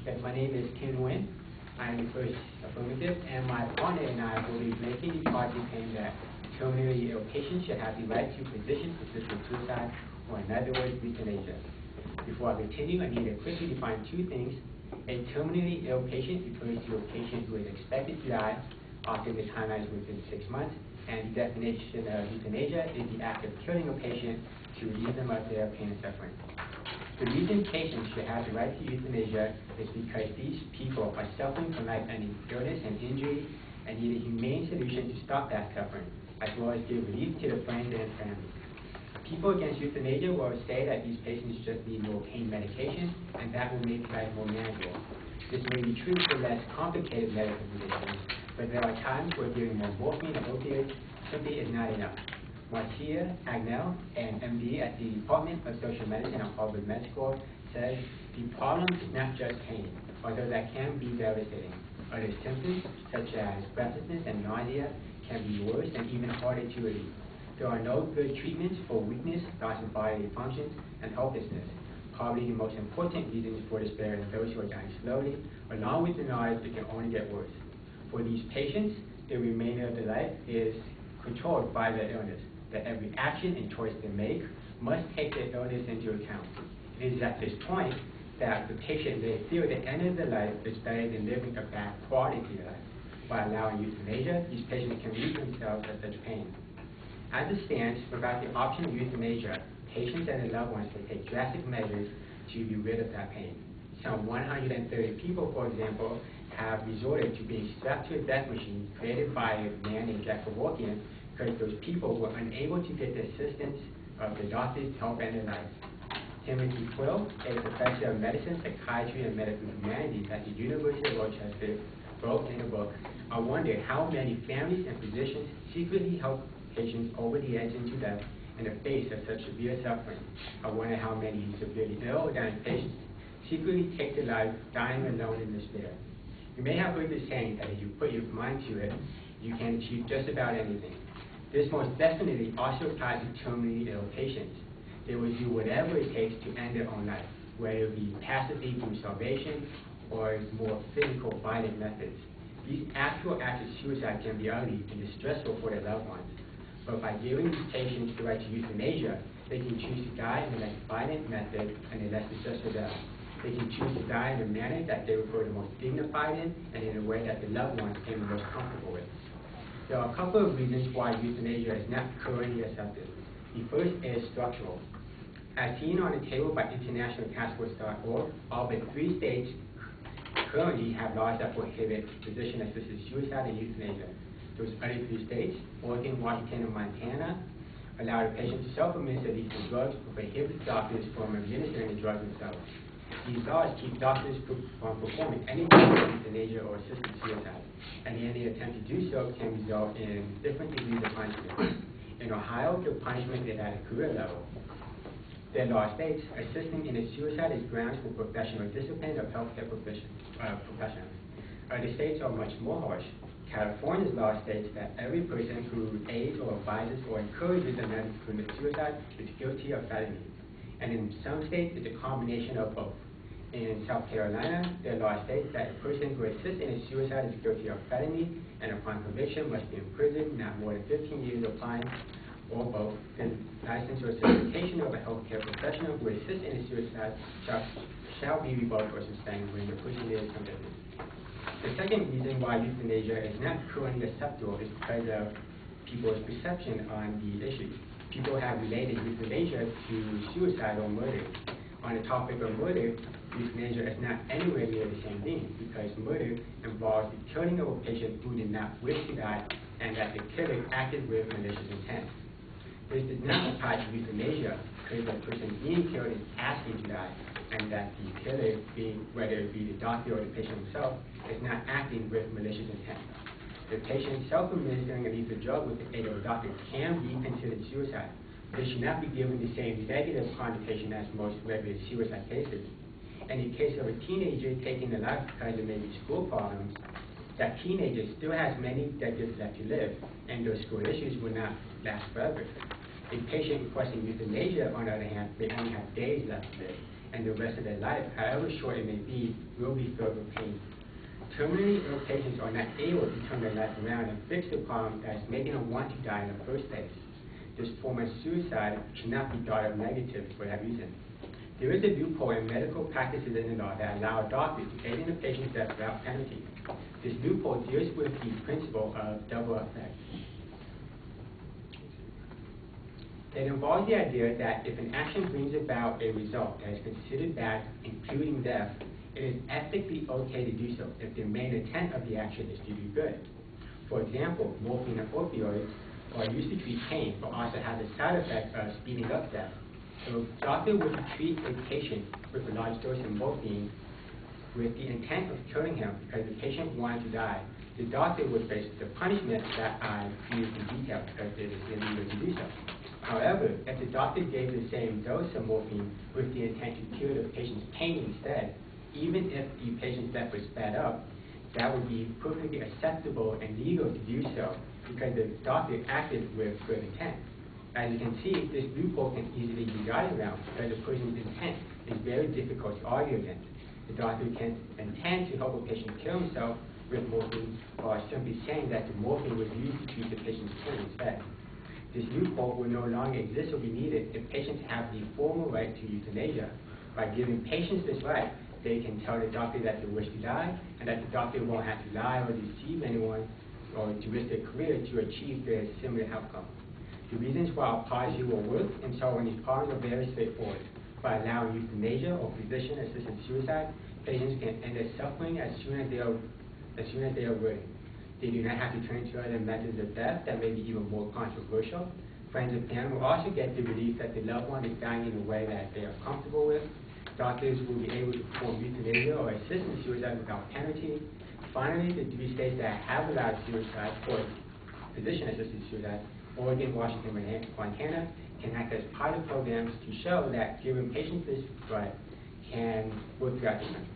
Yes, my name is Ken Nguyen. I am the first affirmative, and my partner and I will be making the party claim that terminally ill patients should have the right to physician-assisted suicide, or in other words, euthanasia. Before I continue, I need to quickly define two things. A terminally ill patient refers to a patient who is expected to die, often the timeline is within 6 months, and the definition of euthanasia is the act of killing a patient to relieve them of their pain and suffering. The reason patients should have the right to euthanasia is because these people are suffering from life-ending illness and injury and need a humane solution to stop that suffering, as well as give relief to their friends and family. People against euthanasia will say that these patients just need more pain medication and that will make life more manageable. This may be true for less complicated medical conditions, but there are times where giving more morphine or opioids simply is not enough. Marcia Agnell, an MD at the Department of Social Medicine at Harvard Med School, says the problem is not just pain, although that can be devastating. Other symptoms, such as breathlessness and nausea, can be worse and even harder to relieve. There are no good treatments for weakness, loss of bodily functions, and helplessness. Probably the most important reasons for despair in those who are dying slowly, along with the knowledge it can only get worse. For these patients, the remainder of their life is controlled by their illness, that every action and choice they make must take their illness into account. It is at this point that the patient may feel the end of their life is better than living a bad quality of life. By allowing euthanasia, these patients can relieve themselves of such pain. As it stands, without the option of euthanasia, patients and their loved ones may take drastic measures to be rid of that pain. Some 130 people, for example, have resorted to being strapped to a death machine created by a man named Jack Kevorkian, because those people were unable to get the assistance of the doctors to help end their lives. Timothy Quill, a professor of medicine, psychiatry, and medical humanities at the University of Rochester, wrote in a book, "I wonder how many families and physicians secretly help patients over the edge into death in the face of such severe suffering. I wonder how many severely ill or dying patients secretly take their lives, dying alone in despair." You may have heard the saying that if you put your mind to it, you can achieve just about anything. This most definitely also applies to terminally ill patients. They will do whatever it takes to end their own life, whether it be passively through starvation or more physical, violent methods. These actual acts of suicide can be ugly and distressful for their loved ones. But by giving these patients the right to euthanasia, they can choose to die in a less violent method and a less distressful death. They can choose to die in a manner that they were the most dignified in and in a way that the loved ones came the most comfortable with. There are a couple of reasons why euthanasia is not currently accepted. The first is structural. As seen on the table by internationaltaskforce.org, all but 3 states currently have laws that prohibit physician-assisted suicide and euthanasia. Those other 3 states, Oregon, Washington, and Montana, allow the patient to self-administer lethal drugs or prohibit doctors from administering the drugs themselves. These laws keep doctors from performing any kind of euthanasia or assisted suicide, and any attempt to do so can result in different degrees of punishment. In Ohio, the punishment is at a career level. The law states assisting in a suicide is grounds for professional discipline of healthcare professionals. Other states are much more harsh. California's law states that every person who aids or advises or encourages another to commit suicide is guilty of felony. And in some states, it's a combination of both. In South Carolina, the law states that a person who assists in a suicide is guilty of felony, and upon conviction must be imprisoned not more than 15 years or fined, or both. The license or certification of a healthcare professional who assists in a suicide shall be revoked or suspended when the person is convicted. The second reason why euthanasia is not currently acceptable is because of people's perception on the issue. People have related euthanasia to suicide or murder. On the topic of murder, euthanasia is not anywhere near the same thing, because murder involves the killing of a patient who did not wish to die and that the killer acted with malicious intent. This does not apply to euthanasia, because the person being killed is asking to die, and that the killer, whether it be the doctor or the patient himself, is not acting with malicious intent. The patient self-administering a lethal drug with the aid of a doctor can be considered suicide. They should not be given the same negative connotation as most regular suicide cases. In the case of a teenager taking their life because of maybe school problems, that teenager still has many decades left to live, and those school issues will not last forever. A patient requesting euthanasia, on the other hand, may only have days left to live, and the rest of their life, however short it may be, will be filled with pain. Terminally ill patients are not able to turn their life around and fix the problem that's making them want to die in the first place. This form of suicide should not be thought of negative for that reason. There is a loophole in medical practices in the law that allow a doctor to aid in a patient's death without penalty. This loophole deals with the principle of double effect. It involves the idea that if an action brings about a result that is considered bad, including death, it is ethically okay to do so if the main intent of the action is to do good. For example, morphine and opioids are used to treat pain, but also have the side effect of speeding up death. So if a doctor were to treat a patient with a large dose of morphine with the intent of killing him because the patient wanted to die, the doctor would face the punishment that I used in detail because it is illegal to do so. However, if the doctor gave the same dose of morphine with the intent to cure the patient's pain instead, even if the patient's death was sped up, that would be perfectly acceptable and legal to do so because the doctor acted with good intent. As you can see, this loophole can easily be gotten around because a person's intent is very difficult to argue against. The doctor can intend to help a patient kill himself with morphine or simply saying that the morphine was used to treat the patient's pain instead. This loophole will no longer exist or be needed if patients have the formal right to euthanasia. By giving patients this right, they can tell the doctor that they wish to die and that the doctor won't have to lie or deceive anyone or to risk their career to achieve their similar outcome. The reasons why our policy will work in solving these problems are very straightforward. By allowing euthanasia or physician-assisted suicide, patients can end their suffering as soon as they are willing. They do not have to turn to other methods of death that may be even more controversial. Friends and family will also get the relief that the loved one is dying in a way that they are comfortable with. Doctors will be able to perform euthanasia or assisted suicide without penalty. Finally, the 3 states that have allowed suicide or physician-assisted suicide, Oregon, Washington, and Montana, can act as pilot programs to show that giving patients this right can work throughout the country.